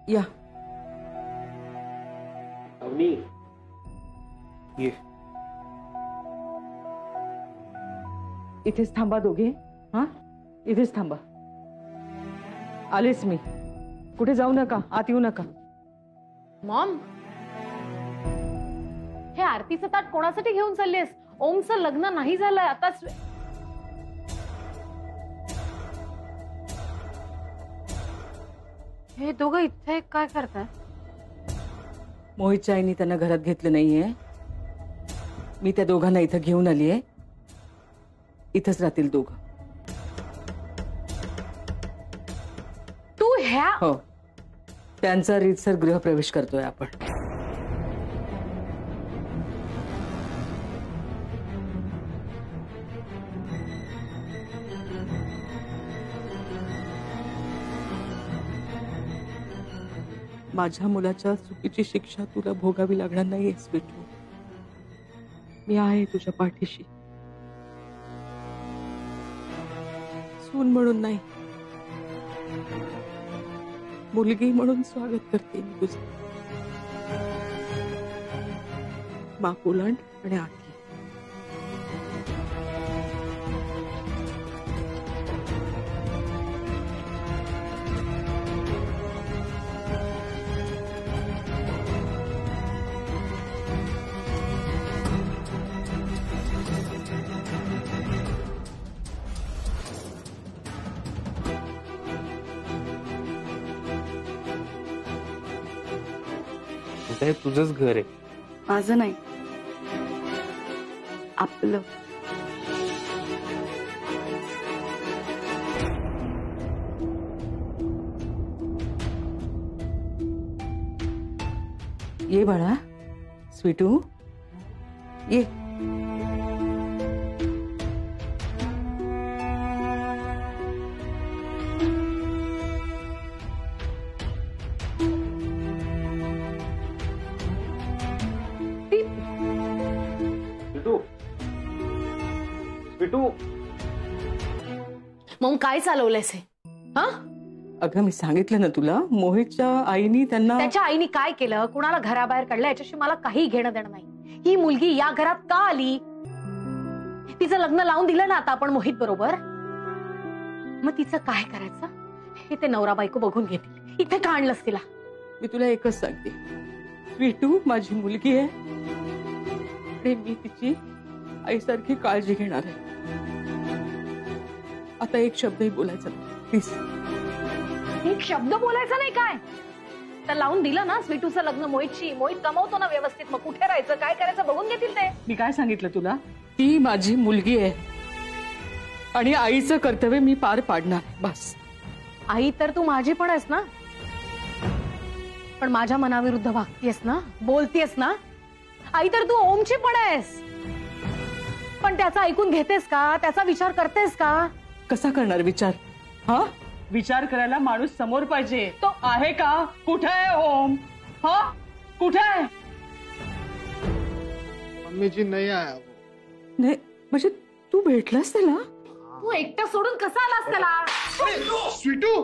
या अवनी, ये इथेच थांबा दोघे. हा, इथेच थांबा. आलेच मी. कुठे जाऊ नका, आत येऊ नका. मॉम, हे आरतीचं ताट कोणासाठी घेऊन चाललेस? ओमचं लग्न नाही झालंय आता. हे दोघं इथे काय करताय? मोहितच्या आईने त्यांना घरात घेतलं नाहीये. मी त्या दोघांना इथं घेऊन आलीये. इथंच राहतील दोघं. तू ह्या हो, त्यांचा रीतसर गृहप्रवेश करतोय आपण. माझ्या मुलाच्या चुकीची शिक्षा तुला भोगावी लागणार नाहीये स्वीटू. मी आहे तुझ्या पाठीशी. सून म्हणून नाही, मुलगी म्हणून स्वागत करते मी तुझं. माकुलांड आणि आरती. हे तुझंच घर आहे. माझं नाही, आपलं. ये बाळा, स्वीटू ये. मग काय चालवलंयस हे? हा, अगं मी सांगितलं ना तुला, मोहितच्या आईनी त्यांना. त्याच्या आईने काय केलं, कुणाला घराबाहेर काढलं याच्याशी मला काही घेणं देणं नाही. ही मुलगी या घरात का आली? तिचं लग्न लावून दिलं ना आता आपण मोहित बरोबर. मग तिचं काय करायचं हे ते नवरा बायको बघून घेतील. इथे का आणलंस तिला? मी तुला एकच सांगते, स्वीटू माझी मुलगी आहे आणि मी तिची आईसारखी काळजी घेणार आहे. आता एक शब्दही बोलायचा प्लीज. एक शब्द बोलायचा नाही काय? तर लावून दिलं ना स्वीटूचं लग्न मोहितशी. मोहित कमवतो ना व्यवस्थित, मग कुठे राहायचं काय करायचं बघून घेतील ते. मी काय सांगितलं तुला? ती माझी मुलगी आहे आणि आईचं कर्तव्य मी पार पाडणार. बस. आई तर तू माझी पण आहेस ना, पण माझ्या मनाविरुद्ध वागतेस ना, बोलतेस ना. आई तर तू ओमची पण आहेस, पण त्याचा ऐकून घेतेस का? त्याचा विचार करतेस का? कसा करणार विचार? हा, विचार करायला माणूस समोर पाहिजे. तो आहे का? कुठे आहे ओम? हा, कुठे आहे? मम्मी जी नहीं आया वो. नाही म्हणजे तू भेटलास त्याला? तू एकटं सोडून कसा आलास त्याला? स्वीटू, स्वीटू.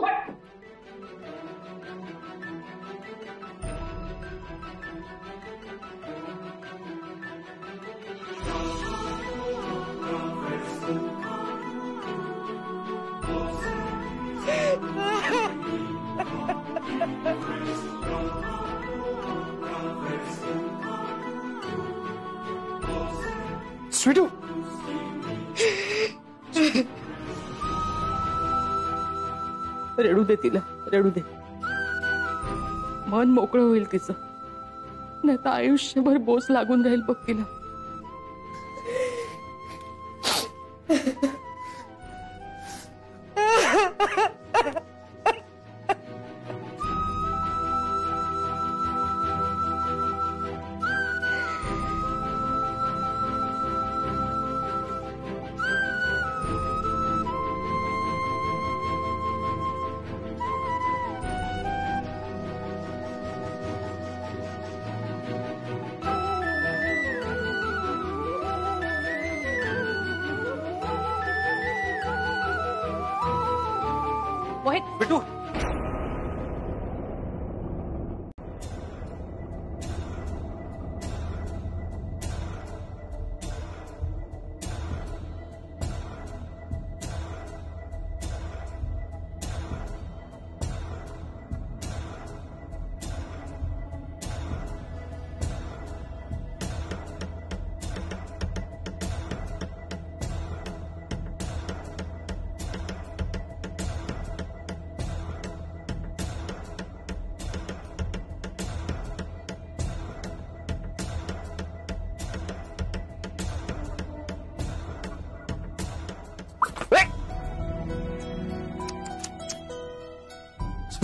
रडू दे तिला, रडू दे. मन मोकळं होईल तिचं. नाही तर आयुष्यभर बोस लागून राहील बघ तिला. मोहित, बिटू,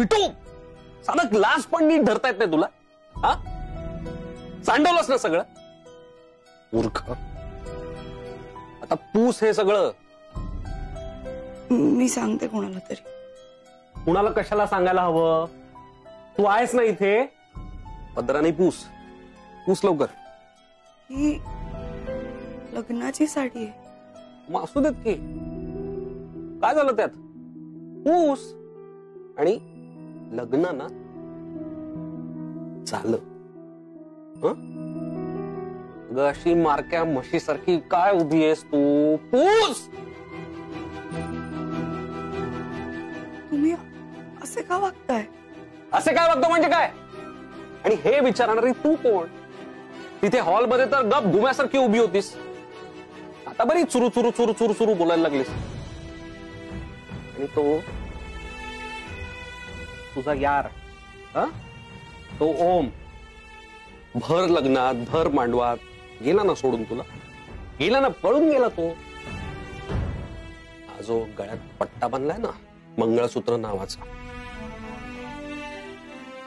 स्वीटू, साधा ग्लास पण नीट धरता येत नाही तुला. हा, सांडवलंस ना सगळं. मूर्ख. आता पूस हे सगळं. मी सांगते कोणाला तरी. कुणाला कशाला सांगायला हवं? तू आहेस ना इथे. पदराने पूस, पूस लवकर. ही लग्नाची साडी आहे. मग असू देत की, काय झालं त्यात? पूस. आणि लग्न ना झालं. ग अशी मारक्या म्हशीसारखी काय उभी आहेस तू? पूस. तुम्ही असे का वागताय? असे काय वागतो म्हणजे काय? आणि हे विचारणारी तू कोण? तिथे हॉलमध्ये तर गप धुम्यासारखी उभी होतीस. आता बरी चुरू चुरू चुरू चुरू चुरू बोलायला लागलीस. आणि तो तुझा यार, तो ओम, भर लग्नात भर मांडवात गेला ना सोडून तुला. गेला ना, पळून गेला तो. हा जो गळ्यात पट्टा बांधलाय ना, मंगळसूत्र नावाचा,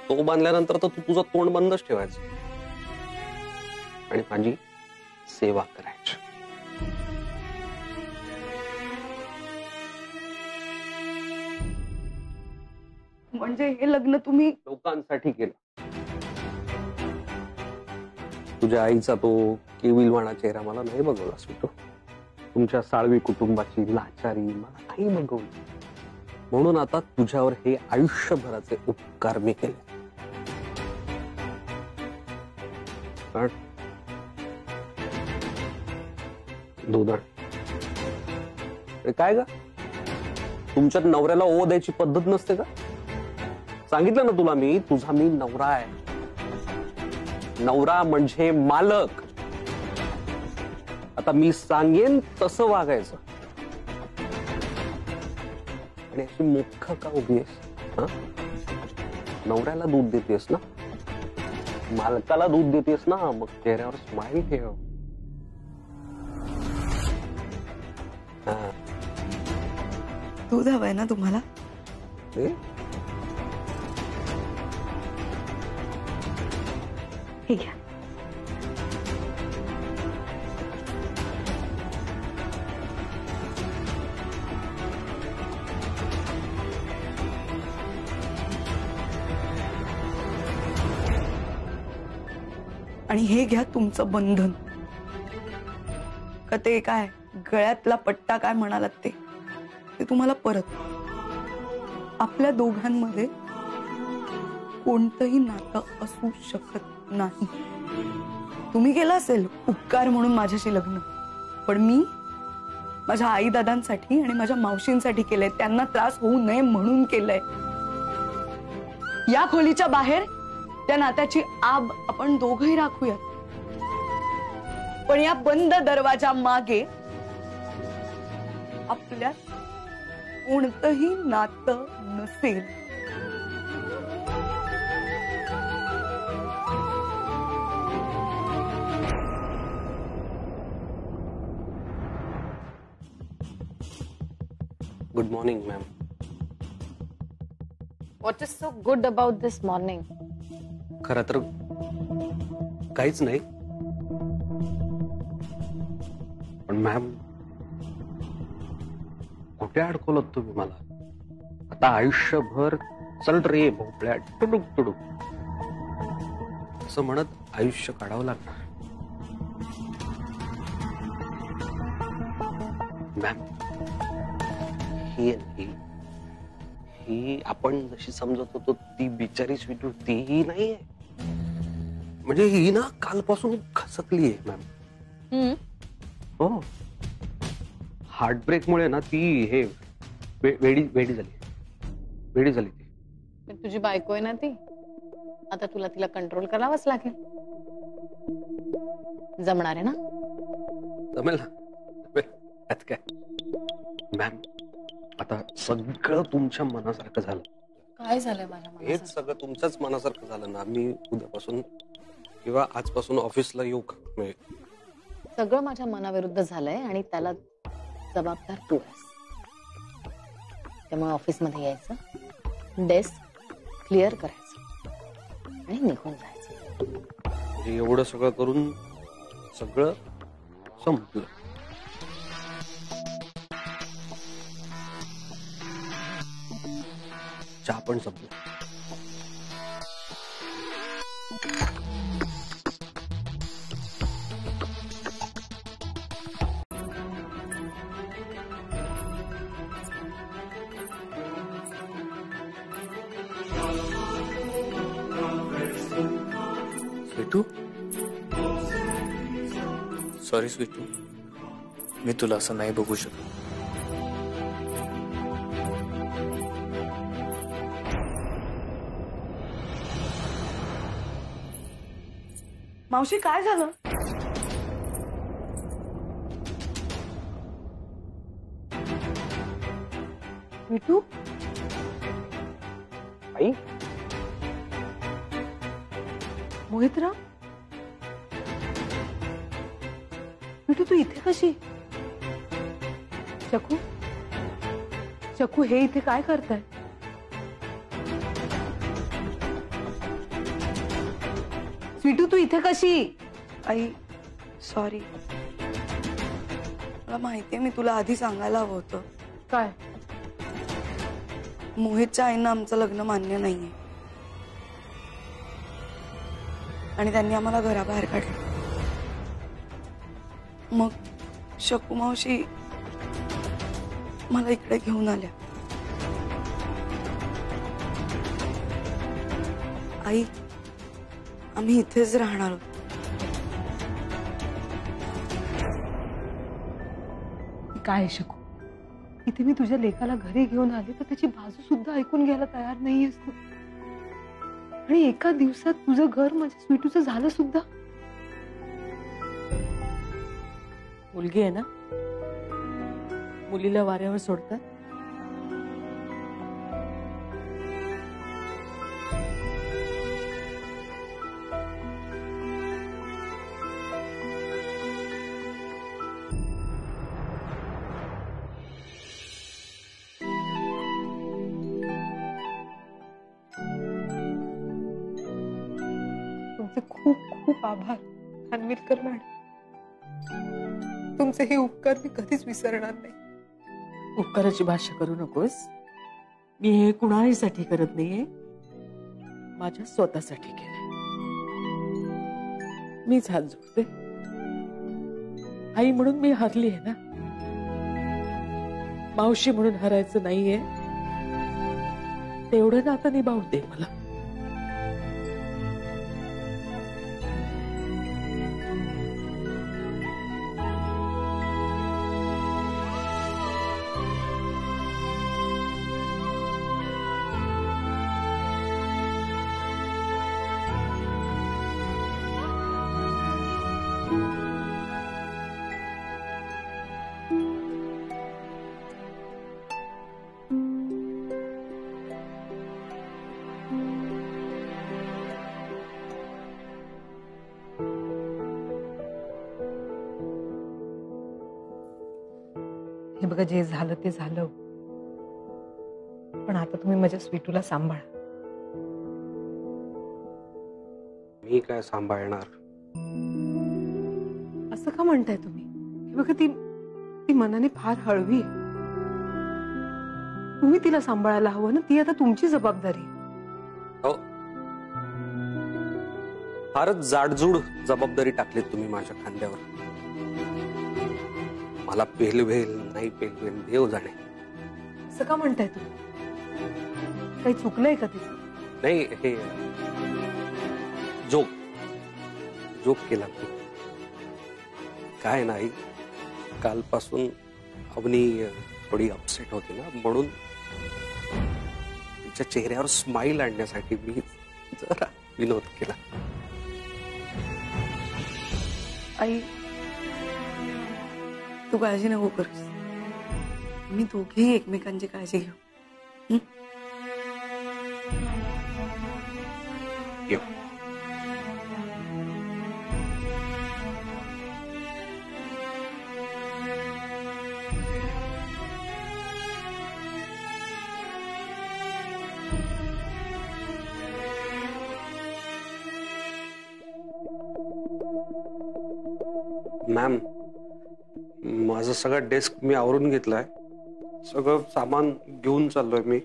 तो बांधल्यानंतर तर तू तुझं तोंड बंदच ठेवायचं आणि माझी सेवा करायची. म्हणजे हे लग्न तुम्ही लोकांसाठी केलं. तुझ्या आईचा तो केविलवाणा चेहरा मला नाही बघवला स्वीटू. तुमच्या साळवी कुटुंबाची लाचारी मला नाही बघवली. म्हणून आता तुझ्यावर हे आयुष्यभराचे उपकार मी केले. दोदड काय ग, तुमच्यात नवऱ्याला ओ द्यायची पद्धत नसते का? सांगितलं ना तुला मी, तुझा मी नवरा आहे. नवरा म्हणजे मालक. आता मी सांगेन तसं वागायचं. आणि अशी मुख्ख का उभी आहेस? नवऱ्याला दूध देतेस ना, मालकाला दूध देतेस ना, मग चेहऱ्यावर स्माइल ठेव. दूध हवंय ना तुम्हाला? हे घ्या. आणि हे घ्या तुमचं बंधन. का ते काय गळ्यातला पट्टा काय म्हणालात ते तुम्हाला परत. आपल्या दोघांमध्ये कोणतंही नातं असू शकत नाही. तुम्ही केलं असेल उपकार म्हणून माझ्याशी लग्न, पण मी माझ्या आई दादांसाठी आणि माझ्या मावशींसाठी केलंय. त्यांना त्रास होऊ नये म्हणून केलंय. या खोलीच्या बाहेर त्या नात्याची आब आपण दोघंही राखूयात, पण या बंद दरवाजा मागे आपल्यात कोणतंही नातं नसेल. Good morning ma'am. What is so good about this morning? खरं तर काहीच नाही, पण मॅम कुठे अडकवलं तुम्ही मला? आता आयुष्यभर चल रे भोपळ्या टुडुक टुडुक असं म्हणत आयुष्य काढावं लागणार. मॅम ही आपण जशी समजत होतो ती बिचारी स्वीटू तीही नाहीये. म्हणजे ही ना कालपासून खसकली आहे मॅम. हो, हार्टब्रेकमुळे ना ती हे वेडी झाली ती. तुझी बायको आहे ना ती, आता तुला तिला कंट्रोल करावंच लागेल. जमणार आहे ना? जमेल ना. त्यात काय मॅम, आता सगळं तुमच्या मनासारखं झालं. काय झालंय माझ्या मनात? हेच सगळं तुमच्याच मनासारखं झालं ना. मी उद्यापासून किंवा आजपासून ऑफिसला येऊ का? सगळं माझ्या मनाविरुद्ध झालंय आणि त्याला जबाबदार तू आहेस. त्यामुळे ऑफिसमध्ये यायचं, डेस्क क्लिअर करायचं आणि निघून जायचं. म्हणजे एवढं सगळं करून सगळं संपलं. चहा पण संपला. स्वीटू, सॉरी स्वीटू, मी तुला असं नाही बघू शकत. मावशी काय झालं? विटू, आई, मोहितराव, विटू तू इथे कशी? शकू, शकू हे इथे काय करताय? स्वीटू तू इथे कशी? आई सॉरी, मला माहितीये मी तुला आधी सांगायला हवं होतं. काय? मोहितच्या आईंना आमचं लग्न मान्य नाहीये आणि त्यांनी आम्हाला घराबाहेर काढलं. मग शकू मावशी मला इकडे घेऊन आल्या. आई आम्ही इथेच राहणार आहोत. काय शकू, इथे मी तुझ्या लेकाला घरी घेऊन आले तर त्याची बाजू सुद्धा ऐकून घ्यायला तयार नाहीयेस तू. आणि एका दिवसात तुझं घर माझ्या स्वीटूचं झालं सुद्धा. मुलगी आहे ना, मुलीला वाऱ्यावर सोडतात. तुमचे खूप खूप आभार खानविलकर मॅडम. तुमचे हे उपकार मी कधीच विसरणार नाही. उपकाराची भाषा करू नकोस. मी हे कुणाहीसाठी करत नाहीये, माझ्या स्वतःसाठी केलंय. मीच हात जोडते. आई म्हणून मी हरली आहे ना, मावशी म्हणून हरायचं नाहीये. तेवढं नातं निभावू दे मला. हे बघा, जे झालं ते झालं, पण आता तुम्ही माझ्या स्वीटूला सांभाळा. मी काय सांभाळणार? असं का म्हणताय तुम्ही? हे बघा, ती मनाने फार हळवी आहे. तुम्ही तिला सांभाळायला हवं ना. ती आता तुमची जबाबदारी आहे. हो, फारच जाडजूड जबाबदारी टाकलीत तुम्ही माझ्या खांद्यावर. मला पेलवेल नाही पेलवेल देव जाणे. असं का म्हणताय तुम्ही? काही चुकलंय का तिचं? नाही, हे जोक केला मी. काय नाही, कालपासून अवनी थोडी अपसेट होती ना, म्हणून तिच्या चेहऱ्यावर स्माइल आणण्यासाठी मी जरा विनोद केला. आई तू काळजी नको करूस. मी दोघेही एकमेकांची काळजी घेऊ. येऊ. मॅम, माझं सगळं डेस्क मी आवरून घेतलाय, सगळं सामान घेऊन चाललोय मी.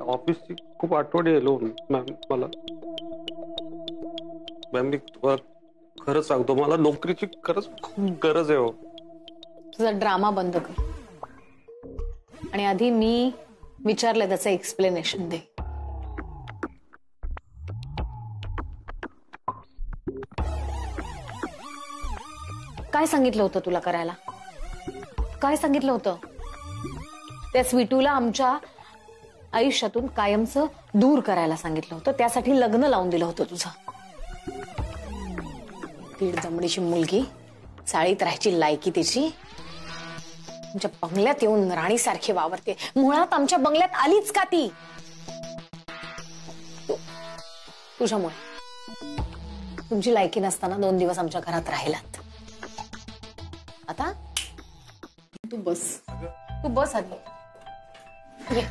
ऑफिसची खूप आठवण येलो मॅम मला. मॅम, मी तुम्हाला खरंच सांगतो, मला नोकरीची खरंच खूप गरज आहे. हो, तुझा ड्रामा बंद कर आणि आधी मी विचारलं त्याचं एक्सप्लेनेशन दे. काय सांगितलं होतं तुला करायला? काय सांगितलं होतं? त्या स्वीटूला आमच्या आयुष्यातून कायमचं दूर करायला सांगितलं होतं. त्यासाठी लग्न लावून दिलं होतं तुझं. दीड दमडीची मुलगी, चाळीत राहायची लायकी तिची, तुमच्या बंगल्यात येऊन राणीसारखी वावरते. मुळात आमच्या बंगल्यात आलीच का ती? तुझ्यामुळे. तुमची लायकी नसताना 2 दिवस आमच्या घरात राहिलात. आता तू बस आधी. ये.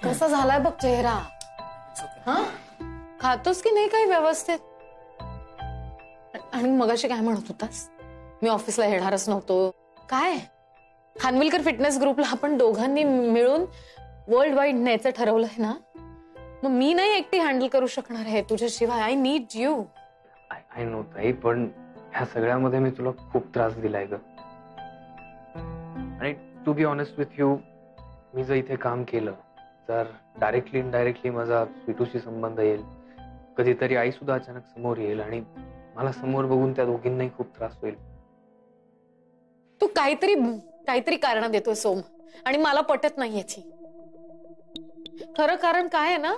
कसा झालाय बघ चेहरा. हा, खातोस की नाही काही व्यवस्थित? आणि मगाशी काय म्हणत होतास? मी ऑफिसला येणारच नव्हतो. काय खानविलकर फिटनेस ग्रुपला आपण दोघांनी मिळून वर्ल्ड वाईड न्यायचं ठरवलंय ना, मग मी नाही एकटी हँडल करू शकणार आहे तुझ्याशिवाय. I need you. I know ताई, पण ह्या सगळ्यामध्ये मी तुला खूप त्रास दिलाय ग. आणि to be honest with you, मी जर इथे काम केलं तर डायरेक्टली इनडायरेक्टली माझा स्वीटूशी संबंध येईल. कधीतरी आई सुद्धा अचानक समोर येईल आणि मला समोर बघून त्या दोघींनाही खूप त्रास होईल. तू काहीतरी कारण देतोय सोम, आणि मला पटत नाहीये ती. खरं कारण काय आहे ना,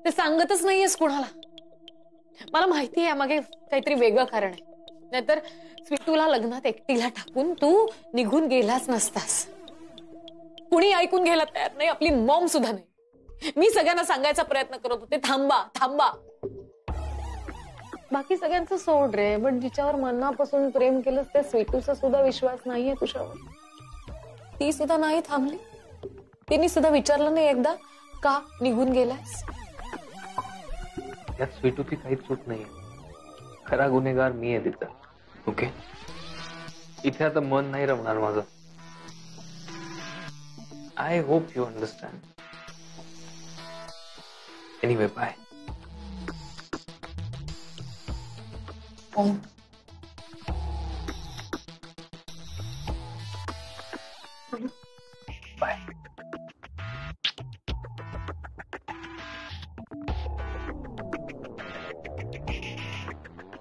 ते सांगतच नाहीयेस कुणाला. मला माहिती आहे मागे काहीतरी वेगळं कारण आहे, नाहीतर स्वीटूला लग्नात एकटीला टाकून तू निघून गेलाच नसतास. कुणी ऐकून घ्यायला तयार नाही, आपली मॉम सुद्धा नाही. मी सगळ्यांना सांगायचा प्रयत्न करत होते, थांबा थांबा. बाकी सगळ्यांचं सोड रे, पण जिच्यावर मनापासून प्रेम केलं त्या स्वीटूचा सुद्धा विश्वास नाहीये तुझ्यावर. ती सुद्धा नाही थांबली. तिने सुद्धा विचारलं नाही एकदा का निघून गेलास. यात स्वीटूची काहीच चूक नाहीये. खरा गुन्हेगार मी आहे तिचा. ओके, इथे आता मन नाही रमणार माझं. I hope you understand. Anyway, bye. Bye.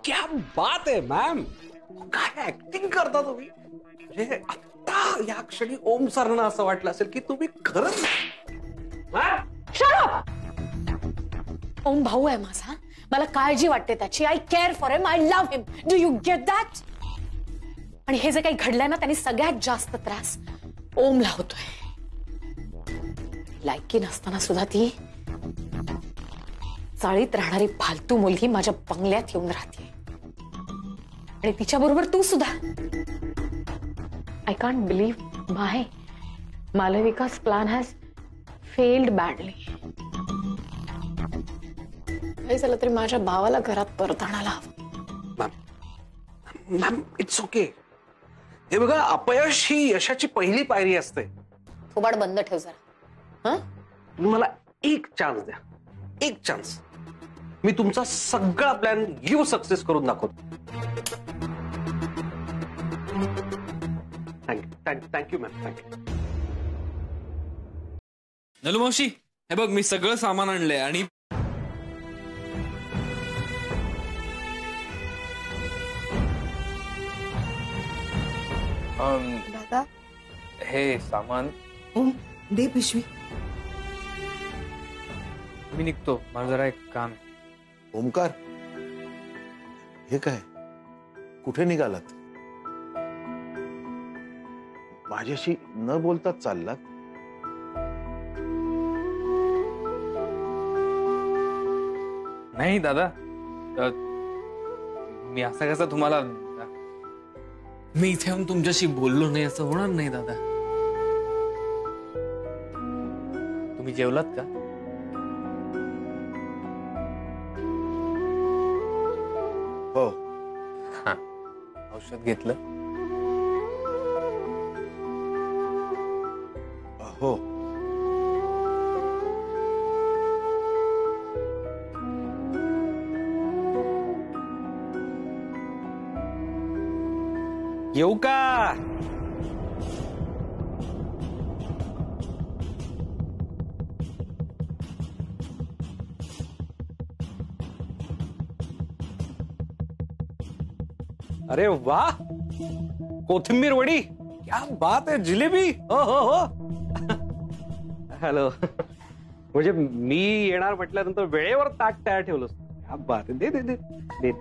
क्या बात आहे मॅम, काय ऍक्टिंग करता तुम्ही. म्हणजे आता या क्षणी ओम सरना असं वाटलं असेल की तुम्ही खरंच. ओम भाऊ आहे माझा, मला काळजी वाटते त्याची. I care for him, I love him. Do you get that? आणि हे जे काही घडलंय ना, त्यांनी सगळ्यात जास्त त्रास ओमला होतोय. लायकी नसताना सुद्धा ती चाळीत राहणारी फालतू मुलगी माझ्या बंगल्यात येऊन राहते, आणि तिच्या बरोबर तू सुद्धा. I can't believe my Malvika's plan has failed badly. काही झालं तरी माझ्या भावाला घरात परत आणायला हवं. Ma'am, it's okay. हे बघा, अपयश ही यशाची पहिली पायरी असते. थोबाड बंद ठेव जरा. तुम्ही मला एक चान्स द्या, एक चान्स. मी तुमचा सगळा प्लॅन यू सक्सेस करून दाखवतो. Thank you ma'am, thank you. नलू मावशी, हे बघ मी सगळं सामान आणलंय. आणि दादा, हे सामान ओम दे पिशवी. मी निघतो, मला जरा एक काम आहे. ओमकार, हे काय, कुठे निघालात? माझ्याशी न बोलताच चाललात? नाही दादा, मी असा कसा तुम्हाला. मी इथे येऊन तुमच्याशी बोललो नाही असं होणार नाही दादा. तुम्ही जेवलात का? औषध घेतलं? हो. येऊ का? अरे वाह, कोथिंबीर वडी, क्या बात आहे. जिलेबी, हो हो हो. हॅलो. म्हणजे मी येणार म्हटल्यानंतर वेळेवर ताट तयार ठेवलंस. क्या बात आहे. दे दे दे दे.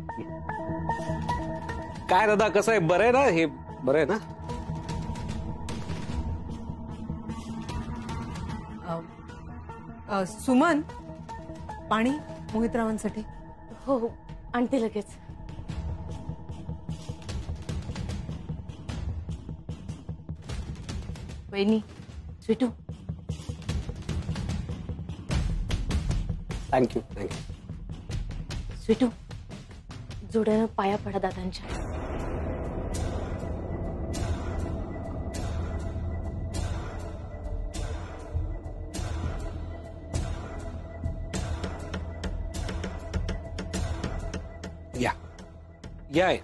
काय दादा, कसं आहे? बरं आहे ना? हे बरं आहे ना? सुमन, पाणी मोहितरावांसाठी. हो हो, आणते लगेच. वहिनी, स्वीटू. Thank you thank you. स्वीटू, जोड्यानं पाया पडा दादांच्या. या या या.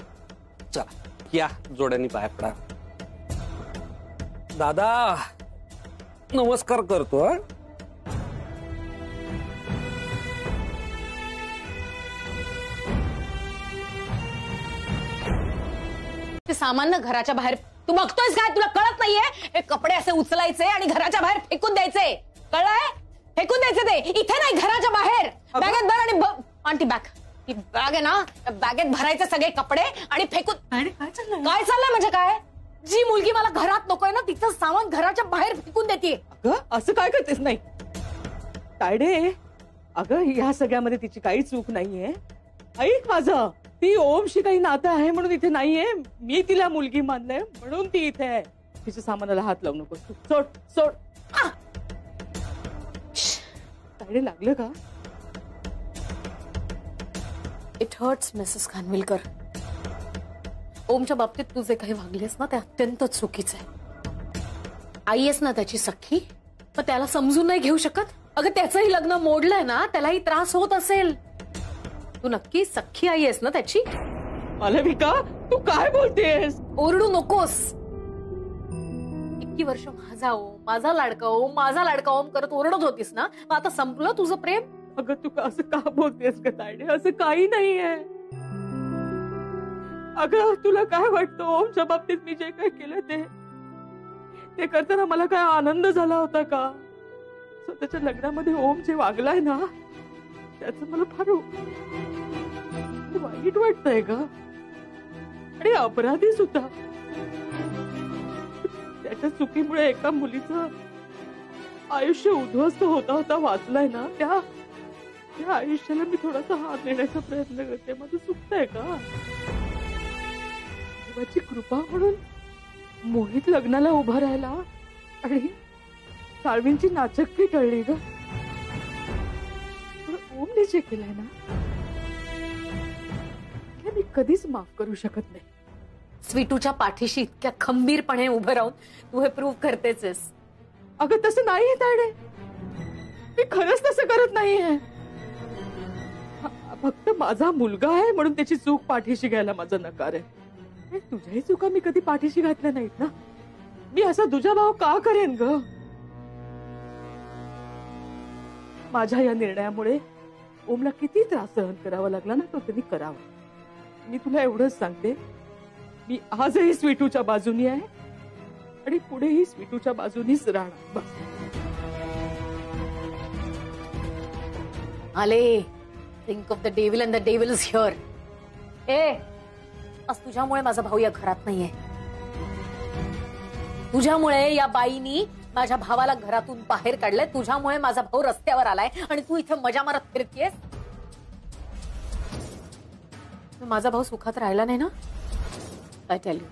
चला या, जोड्यांनी पाया पडा. दादा नमस्कार करतो. हं? ते सामान घराच्या बाहेर तू बघतोयस काय? तुला कळत नाहीये? हे कपडे असे उचलायचे आणि घराच्या बाहेर फेकून द्यायचे. कळलंय? फेकून द्यायचे ते इथे नाही, घराच्या बाहेर. बॅगेत भर आणि आणती बॅग. ही बॅग आहे ना, त्या बॅगेत भरायचे सगळे कपडे आणि फेकून. काय चाललंय? काय चाललंय म्हणजे काय? जी मुलगी मला घरात नकोय ना, तिचं सामान घराच्या बाहेर फेकून देते. अगं असं काय करतेस? नाही तायडे, अगं ह्या सगळ्यामध्ये तिची काही चूक नाहीये. ऐक माझं, ती ओमशी काही नातं आहे म्हणून इथे नाहीये. मी तिला मुलगी मानलंय म्हणून ती इथे आहे. तिच्या सामानाला हात लावू नकोस तू. सोड सोड. तायडे, लागलं का? It hurts Mrs Khanvilkar. ओमच्या बाबतीत तू जे काही वागलीस ना, ते अत्यंत चुकीचं आहे. आई आहेस ना त्याची सख्खी, पण त्याला समजून नाही घेऊ शकत. अगं त्याचंही लग्न मोडलंय ना, त्यालाही त्रास होत असेल. तू नक्की सख्खी आई आहेस ना त्याची? मालविका, तू काय बोलतेस? ओरडू नकोस. इतकी वर्ष माझा ओम, माझा लाडका ओम, माझा लाडका ओम करत ओरडत होतीस ना, मग आता संपलं तुझं प्रेम? अगं तू असं का बोलतेस का तायडे? असं काही नाहीये. अगं तुला काय वाटतं, ओमच्या बाबतीत मी जे काय केलं ते करताना मला काय आनंद झाला होता का? स्वतःच्या लग्नामध्ये ओम जे वागलाय ना, त्याचं मला फार वाईट वाटतंय का? आणि अपराधी सुद्धा. त्याच्या चुकीमुळे एका मुलीचं आयुष्य उद्ध्वस्त होता होता वाचलाय ना, त्या आयुष्याला मी थोडासा हात देण्याचा प्रयत्न करते. माझं चुकतंय का? देवाची कृपा म्हणून मोहित लग्नाला उभा राहिला आणि साळवींची नाचक्की टळली ग. ओमने जे केलंय ना, ते मी कधीच माफ करू शकत नाही. स्वीटूच्या पाठीशी इतक्या खंबीरपणे उभं राहून तू हे प्रूव्ह करतेच. अगं तसं नाहीये तायडे, मी खरंच तसं करत नाहीये. फक्त माझा मुलगा आहे म्हणून त्याची चूक पाठीशी घ्यायला माझा नकार आहे. तुझ्याही चुका मी कधी पाठीशी घातल्या नाहीत ना. मी असा तुझा भाव का करेन ग? माझ्या या निर्णयामुळे ओमला किती त्रास सहन करावा लागला ना, तो त्यांनी करावा. मी तुला एवढंच सांगते, मी आजही स्वीटूच्या बाजूनी आहे आणि पुढेही स्वीटूच्या बाजूनीच राहणार. बस. आले. Think of the devil and the devil is here. आज तुझ्यामुळे माझा भाऊ या घरात नाहीये. तुझ्यामुळे या बाईनी माझ्या भावाला घरातून बाहेर काढलंय. तुझ्यामुळे माझा भाऊ रस्त्यावर आलाय आणि तू इथे मजा मारत फिरतेस. माझा भाऊ सुखात राहिला नाही ना, आय टेल यू,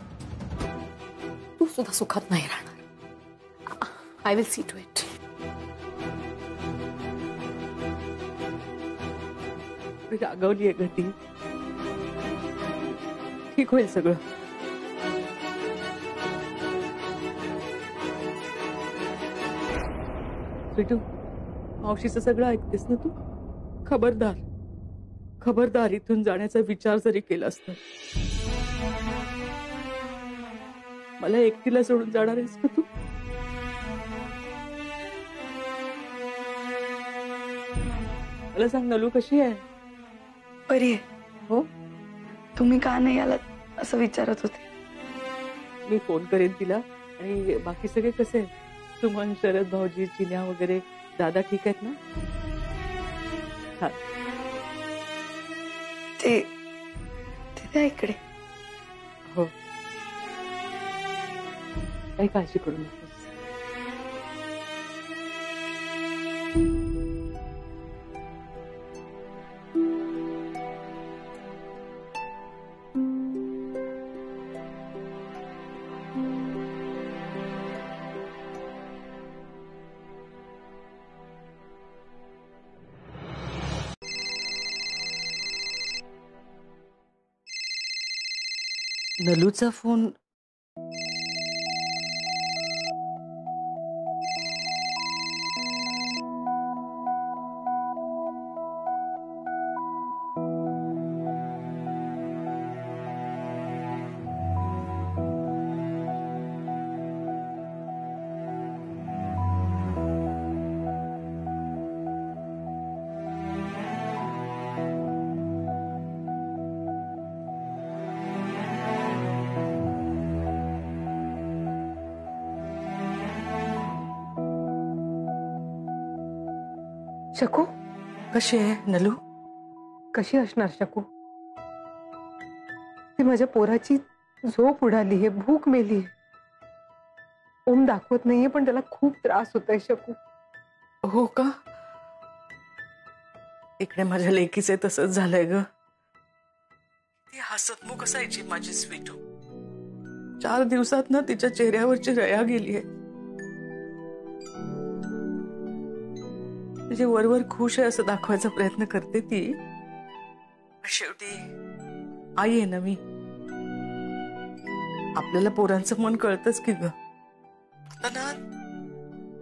तू सुद्धा सुखात नाही राहणार. I will see to it. रागवलीये ग ती. ठीक होईल सगळं. स्वीटू, मावशीचं सगळं ऐकतेस ना तू? खबरदार, खबरदार, इथून जाण्याचा विचार जरी केलास तर. मला एकटीला सोडून जाणार आहेस का तू? मला सांग, नलू कशी आहे? बरी आहे. हो, तुम्ही का नाही आलात असं विचारत होते. मी फोन करेन तिला. आणि बाकी सगळे कसे आहेत? सुमन, शरद भाऊजी, चिन्या वगैरे, दादा ठीक आहेत ना? हा, ते त्या इकडे. हो, काही काळजी करू नकोस. नलूचा फोन. शकू, कशी आहे नलू? कशी असणार शकू? ती माझ्या पोराची झोप उडाली आहे, भूक मेली आहे. ओम दाखवत नाहीये पण त्याला खूप त्रास होतोय शकू. हो का? इकडे माझ्या लेकीचे तसंच झालंय ग. ती हसतमुख असायची माझी स्वीटू. 4 दिवसात ना तिच्या चेहऱ्यावरची रया गेली आहे. म्हणजे वरवर खुश आहे असं दाखवायचा प्रयत्न करते ती. शेवटी आई आहे ना मी. आपल्याला पोरांचं मन कळतच की ग. आता ना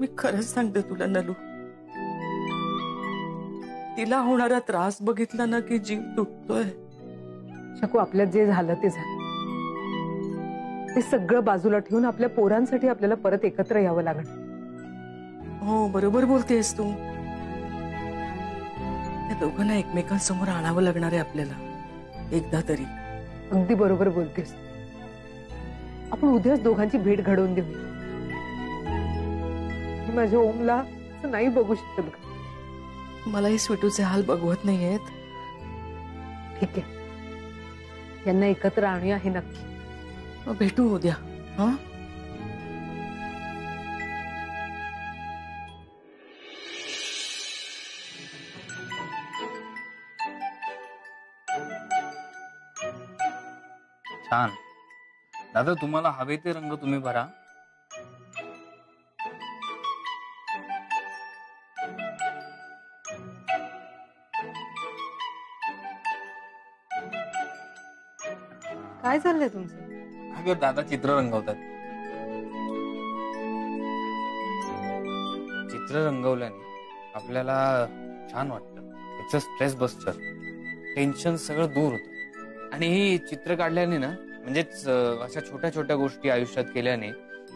मी खरंच सांगते तुला नलू, तिला होणारा त्रास बघितला ना की जीव तुटतोय. शकू, आपल्यात जे झालं ते झालं. ते सगळं बाजूला ठेवून आपल्या पोरांसाठी आपल्याला परत एकत्र यावं लागणार. हो, बरोबर बोलतेस तू. त्या दोघांना एकमेकांसमोर आणावं लागणार आहे आपल्याला एकदा तरी. अगदी बरोबर बोलतेस. आपण उद्याच दोघांची भेट घडवून देऊ. मी माझ्या ओमला असं नाही बघू शकत ग. मलाही स्वीटूचे हाल बघवत नाहीयेत. ठीक आहे, यांना एकत्र आणूया हे नक्की. मग भेटू उद्या. हा, छान. दादा, तुम्हाला हवे ते रंग तुम्ही भरा. काय चाललंय तुमचं? अगं दादा चित्र रंगवतात. चित्र रंगवल्याने आपल्याला छान वाटतं. It's a stress buster. Tension सगळं दूर होतं. आणि ही चित्र काढल्याने ना, म्हणजेच अशा छोट्या छोट्या गोष्टी आयुष्यात केल्याने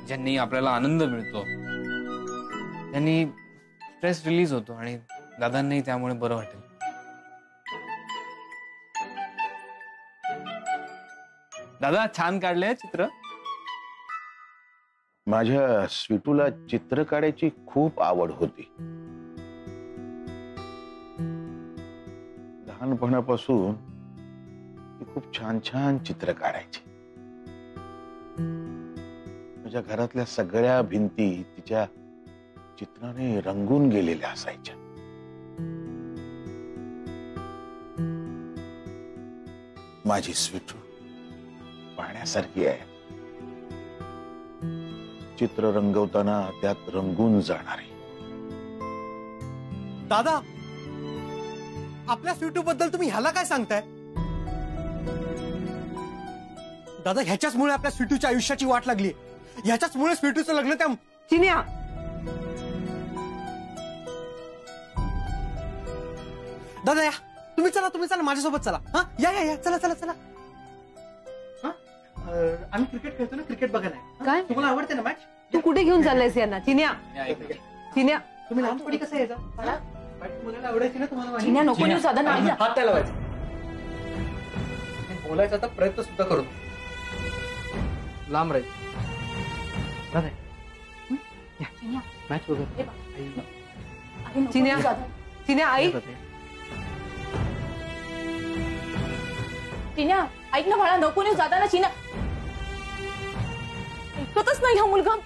ज्यांनी आपल्याला आनंद मिळतो, त्यांनी स्ट्रेस रिलीज होतो आणि दादांनाही त्यामुळे बरं वाटेल. दादा, छान काढलंय चित्र. माझ्या स्वीटूला चित्र काढायची खूप आवड होती. लहानपणापासून ती खूप छान छान चित्र काढायची. माझ्या घरातल्या सगळ्या भिंती तिच्या चित्राने रंगून गेलेल्या असायच्या. माझी स्वीटू पाहण्यासारखी आहे. चित्र रंगवताना त्यात रंगून जाणारी. दादा, आपल्या स्वीटू बद्दल तुम्ही ह्याला काय सांगताय? दादा, ह्याच्याचमुळे आपल्या स्वीटूच्या आयुष्याची वाट लागली. ह्याच्याचमुळे स्वीटूचं लग्न त्या चिन्या, दादा या, तुम्ही चला माझ्यासोबत चला. हा या चला चला चला. हा? आम्ही क्रिकेट खेळतो ना, क्रिकेट बघायला आहे. काय? तुम्हाला आवडते ना मॅच? तू कुठे घेऊन चाललायस यांना? चिन्या चिन्या तुम्ही लहानपणी कसं यायचं? मुलाला आवडायची ना तुम्हाला माझी? चिन्या नको नेऊ साधा नाही जा. हात त्याला लावायचा. बोलायचा तर प्रयत्न सुद्धा करू. लांब राहील. दादा चिन्या, मॅच वगैरे. हे बघ. अरे नको चिन्या. नेऊ साधा. चिन्या आई चिन्या ऐक ना बाळा, नको नेऊ जाताना. चिन्या ऐकतच नाही हा मुलगा.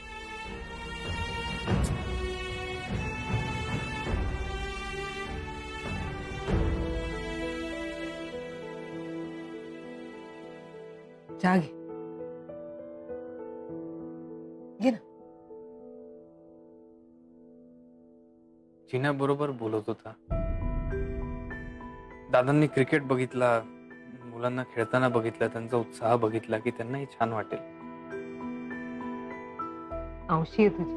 चहा घे. घे ना. चिन्या बरोबर बोलत होता. दादांनी क्रिकेट बघितला, मुलांना खेळताना बघितलं, त्यांचा उत्साह बघितला की त्यांनाही छान वाटेल. औशी आहे तुझी.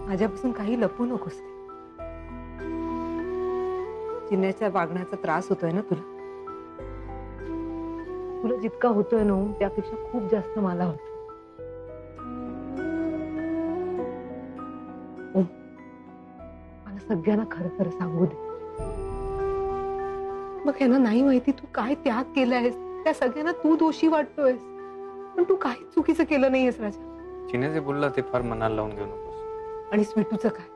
माझ्यापासून काही लपू नकोस. चिन्याच्या वागण्याचा त्रास होतोय ना तुला. तुला जितका होतोय ना त्यापेक्षा खूप जास्त मला होतो. मला सगळ्यांना खरं खरं सांगू दे. मग यांना नाही माहिती तू काय त्याग केलायस. त्या सगळ्यांना तू दोषी वाटतोयस, पण तू काही चुकीचं केलं नाहीयेस राजा. चिन्या जे बोलला ते फार मनाला लावून घेऊ नकोस. आणि स्वीटूचं काय?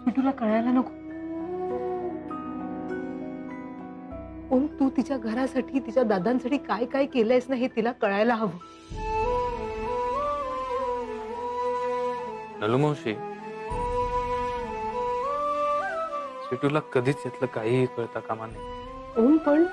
स्वीटूला कळायला नको. ओम, तू तिच्या घरासाठी, तिच्या दादांसाठी काय काय केलंयस ना हे तिला कळायला हवं. नलू मावशी, स्वीटूला कधीच यातलं काहीही कळता कामा नये. ओम, पण